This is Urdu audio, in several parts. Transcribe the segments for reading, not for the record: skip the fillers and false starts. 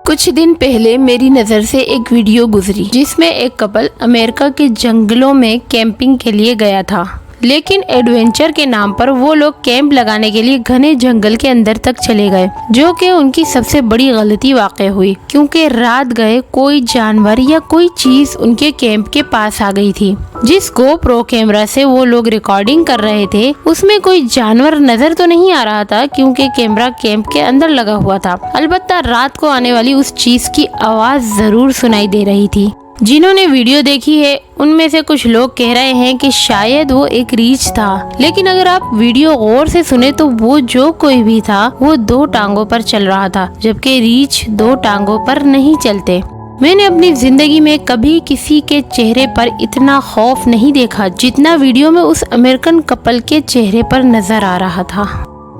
کچھ دن پہلے میری نظر سے ایک ویڈیو گزری جس میں ایک کپل امریکہ کے جنگلوں میں کیمپنگ کے لیے گیا تھا، لیکن ایڈونچر کے نام پر وہ لوگ کیمپ لگانے کے لیے گھنے جنگل کے اندر تک چلے گئے، جو کہ ان کی سب سے بڑی غلطی واقع ہوئی کیونکہ رات گئے کوئی جانور یا کوئی چیز ان کے کیمپ کے پاس آ گئی تھی۔ جس گو پرو کیمرہ سے وہ لوگ ریکارڈنگ کر رہے تھے اس میں کوئی جانور نظر تو نہیں آ رہا تھا کیونکہ کیمرہ کیمپ کے اندر لگا ہوا تھا، البتہ رات کو آنے والی اس چیز کی آواز ضرور سنائی دے رہی تھی۔ جنہوں نے ویڈیو دیکھی ہے ان میں سے کچھ لوگ کہہ رہے ہیں کہ شاید وہ ایک ریچھ تھا، لیکن اگر آپ ویڈیو غور سے سنیں تو وہ جو کوئی بھی تھا وہ 2 ٹانگوں پر چل رہا تھا، جبکہ ریچھ 2 ٹانگوں پر نہیں چلتے۔ میں نے اپنی زندگی میں کبھی کسی کے چہرے پر اتنا خوف نہیں دیکھا جتنا ویڈیو میں اس امریکن کپل کے چہرے پر نظر آ رہا تھا۔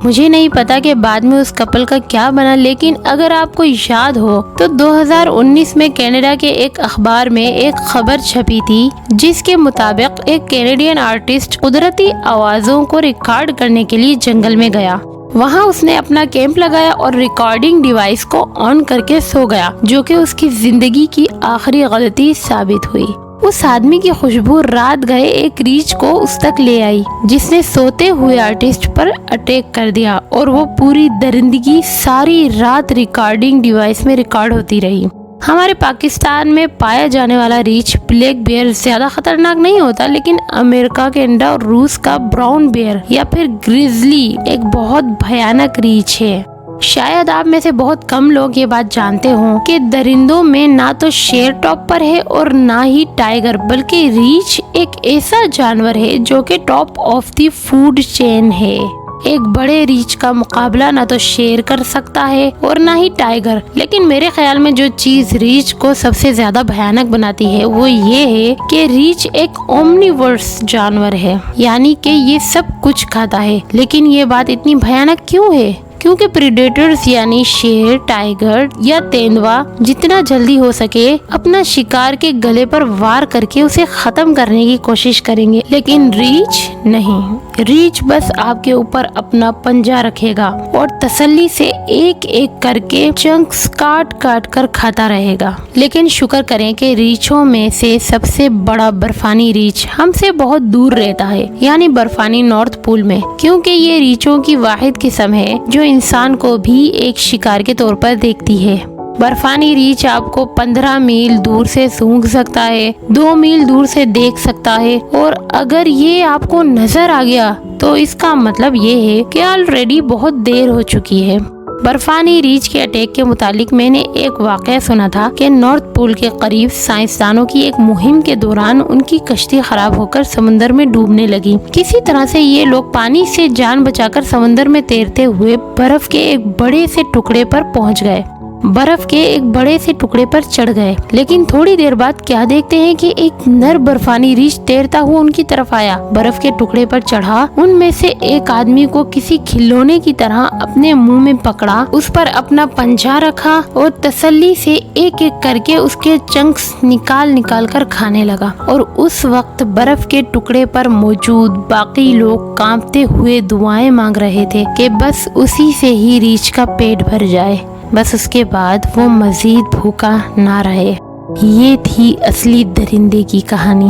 مجھے نہیں پتا کہ بعد میں اس کپل کا کیا بنا، لیکن اگر آپ کو یاد ہو تو 2019 میں کینیڈا کے ایک اخبار میں ایک خبر چھپی تھی جس کے مطابق ایک کینیڈین آرٹسٹ قدرتی آوازوں کو ریکارڈ کرنے کے لیے جنگل میں گیا۔ وہاں اس نے اپنا کیمپ لگایا اور ریکارڈنگ ڈیوائس کو آن کر کے سو گیا، جو کہ اس کی زندگی کی آخری غلطی ثابت ہوئی۔ اس آدمی کی خوشبو رات گئے ایک ریچھ کو اس تک لے آئی جس نے سوتے ہوئے آرٹسٹ پر اٹیک کر دیا، اور وہ پوری درندگی ساری رات ریکارڈنگ ڈیوائس میں ریکارڈ ہوتی رہی۔ ہمارے پاکستان میں پایا جانے والا ریچھ بلیک بیئر زیادہ خطرناک نہیں ہوتا، لیکن امریکہ کینیڈا اور روس کا براؤن بیئر یا پھر گریزلی ایک بہت بھیانک ریچھ ہے۔ شاید آپ میں سے بہت کم لوگ یہ بات جانتے ہوں کہ درندوں میں نہ تو شیر ٹاپ پر ہے اور نہ ہی ٹائیگر، بلکہ ریچھ ایک ایسا جانور ہے جو کہ top of the food chain ہے۔ ایک بڑے ریچھ کا مقابلہ نہ تو شیر کر سکتا ہے اور نہ ہی ٹائیگر، لیکن میرے خیال میں جو چیز ریچھ کو سب سے زیادہ بھیانک بناتی ہے وہ یہ ہے کہ ریچھ ایک اومنیورس جانور ہے، یعنی کہ یہ سب کچھ کھاتا ہے۔ لیکن یہ بات اتنی بھیانک کیوں ہے؟ کیونکہ پریڈیٹرز یعنی شیر، ٹائیگر یا تیندوا جتنا جلدی ہو سکے اپنا شکار کے گلے پر وار کر کے اسے ختم کرنے کی کوشش کریں گے، لیکن ریچھ نہیں۔ ریچھ بس آپ کے اوپر اپنا پنجہ رکھے گا اور تسلی سے ایک ایک کر کے چنکس کاٹ کاٹ کر کھاتا رہے گا۔ لیکن شکر کریں کہ ریچھوں میں سے سب سے بڑا برفانی ریچھ ہم سے بہت دور رہتا ہے، یعنی برفانی نارتھ پول میں، کیونکہ یہ ریچھوں کی واحد قسم ہے جو انسان کو بھی ایک شکار کے طور پر دیکھتی ہے۔ برفانی ریچھ آپ کو 15 میل دور سے سونگھ سکتا ہے، 2 میل دور سے دیکھ سکتا ہے، اور اگر یہ آپ کو نظر آ گیا تو اس کا مطلب یہ ہے کہ آلریڈی بہت دیر ہو چکی ہے۔ برفانی ریچھ کے اٹیک کے متعلق میں نے ایک واقعہ سنا تھا کہ نارتھ پول کے قریب سائنسدانوں کی ایک مہم کے دوران ان کی کشتی خراب ہو کر سمندر میں ڈوبنے لگی۔ کسی طرح سے یہ لوگ پانی سے جان بچا کر سمندر میں تیرتے ہوئے برف کے ایک بڑے سے ٹکڑے پر پہنچ گئے، برف کے ایک بڑے سے ٹکڑے پر چڑھ گئے، لیکن تھوڑی دیر بعد کیا دیکھتے ہیں کہ ایک نر برفانی ریچھ تیرتا ہوا ان کی طرف آیا، برف کے ٹکڑے پر چڑھا، ان میں سے ایک آدمی کو کسی کھلونے کی طرح اپنے منہ میں پکڑا، اس پر اپنا پنجہ رکھا اور تسلی سے ایک ایک کر کے اس کے چنکس نکال نکال کر کھانے لگا، اور اس وقت برف کے ٹکڑے پر موجود باقی لوگ کانپتے ہوئے دعائیں مانگ رہے تھے کہ بس اسی سے ہی ریچھ کا پیٹ بھر جائے، بس اس کے بعد وہ مزید بھوکا نہ رہے۔ یہ تھی اصلی درندے کی کہانی۔